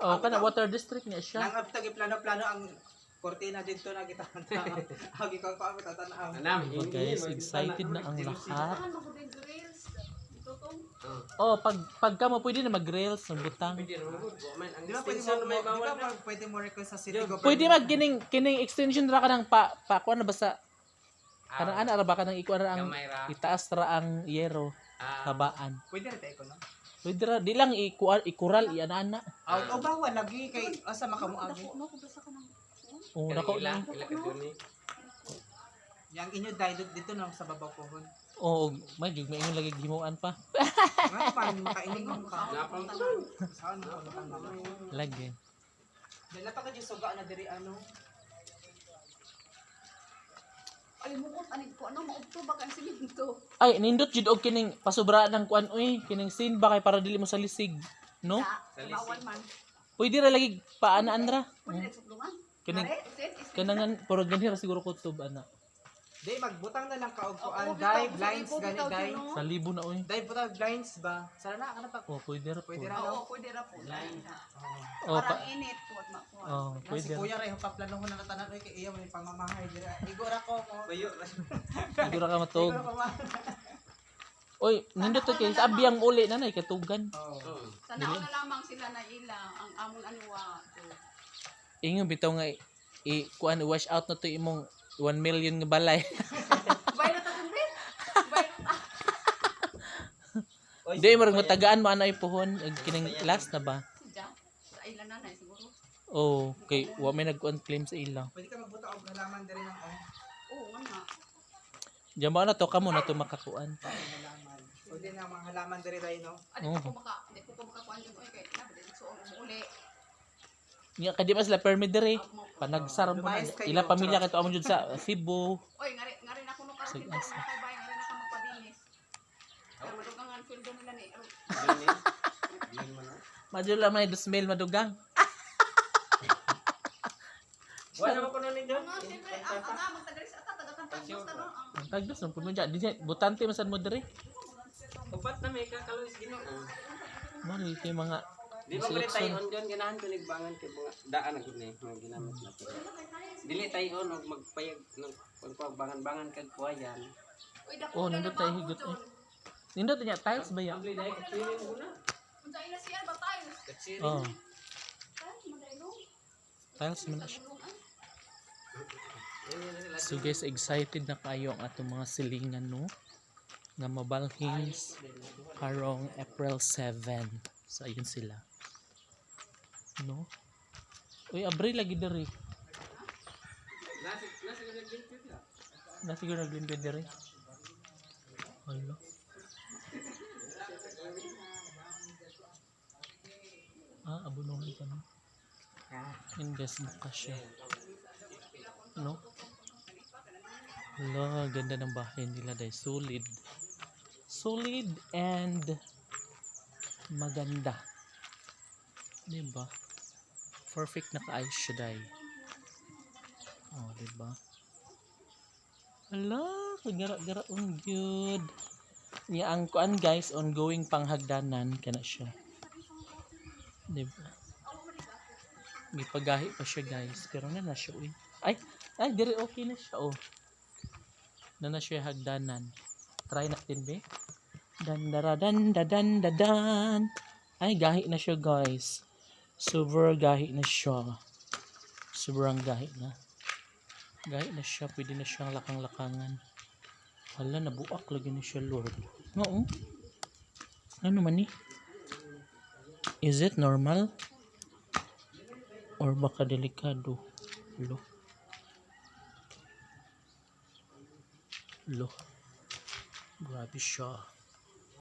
Oh, kana water district niya siya. Nang abtag plano-plano ang kortina dito na kita. Agi ko pa tatanaw. Oh, guys, excited na ang lahat. Oh, pagka mo pwede na mag-rails ng butang. Di ba pwede mo request sa city government? Pwede kining extension ra ka ng kuan na basta kanang ana ra ba kanang ikuan ra ang itaas ra ang yero habaan. Pwede ra tayo ko no. Pwede ra di lang ikural ana. O bawa lagi kay asa makamuagi. Oh, nako na. Yang inyo dahil dito na sa babaw pohon. Oh, may ingon lagi himuan pa. Nga pa makainig mo ka. Saan mo Lagi. Dala pa ka suga na diri ano. Ay mo ko ano maudto ba kan siminto. Ay, nindot jud og kining pasubra ng kuan kining sin ba kay para dili mo sa lisig, no? Bawal man. Pwede ra lagi paanaan ra. Pwede suklungan. Kining kanangan puro ganhi ra siguro kutob ana. Day magbutang na lang ka og kuan dai blinds gani dai. Sa libo na Dai butang blinds ba? Sana kana pa. Oh, pwede ra po. Pwede ra Oo, pwede ra po. Oh, Parang init po at makuha. Oh, Si pwede ra. kuya ray paplano ko na tanan kay iya may pamamahay dira. Igo ra ko mo. Bayo. Siguro ka matog. Oy, nindot to kay sabi ang uli nanay katugan. Oh. Sana na lamang sila na ila ang amon anuwa. Ingon bitaw nga kuan wash out na to imong 1 million nga balay. Bay na ta kumbe. Bay na ta. Di mo matagaan mo ana ipuhon kining last na ba? Diyan. Sa ila nanay siguro. Oh, kay wa may nag-on claim sa ila. Pwede ka magbuta og halaman diri ng Oo, nga. Diyan ba na to kamo na to makakuan. halaman. Pwede na mga halaman diri dai no. Adi ko makakuan din oy kay na balik suon mo uli. Nya kadi mas la permit dere. Panagsar mo na. Ila pamilya kato amo jud sa Cebu. Oy, ngari na kuno karon dito na kay bay ngari na ka magpadinis. Pero madugangan field nila ni. Madula may dusmel madugang. Wala mo kuno ni John. Siyempre, ang magtagaris ata taga-kantang basta no. Ang tagdos ang puno dyan. Butante masan mo dere. Upat na may kakalois Ginoo. Mali kay mga Di ba pala tayo-on dyan, ganahan ko nagbangan kay mga daan na gud na mga ginamit natin. Dili tayo-on og magpayag ng pagbangan-bangan kag kuwayan. Uy, dako. Oh, nindot tayo higot eh. Nindot niya tiles ba ya? Dili dai swimming ko na. Unsa ila siya ba tayo? Oh, Ay, madaylo. tiles man na siya. So guys, excited na kayo ang atong mga silingan no nga mabalhins karong April 7. So ayun sila. No? Uy, abre lagi dere. Nasi ko naglimpid dere. Hello. Abunuhan ka no? Yun guys, mukha siya. No? Hala, ganda ng bahay nila dahil solid. Solid and maganda. Diba? Perfect na kaayos siya dahil. Oh, diba? Hala, kagara-gara on good. Niya ang kuan guys, ongoing panghagdanan kana siya. Diba? May pagahi pa siya guys, pero na siya uy. Ay, dire okay na siya oh. Na siya hagdanan. Try natin be. Dan. Ay, gahi na siya guys. Super gahi na siya. Sobrang gahi na. Gahi na siya, pwede na siyang lakang-lakangan. Hala, nabuak lagi na siya Lord. Oo. Ano man ni? Is it normal? Or baka delikado? Lo. Grabe siya.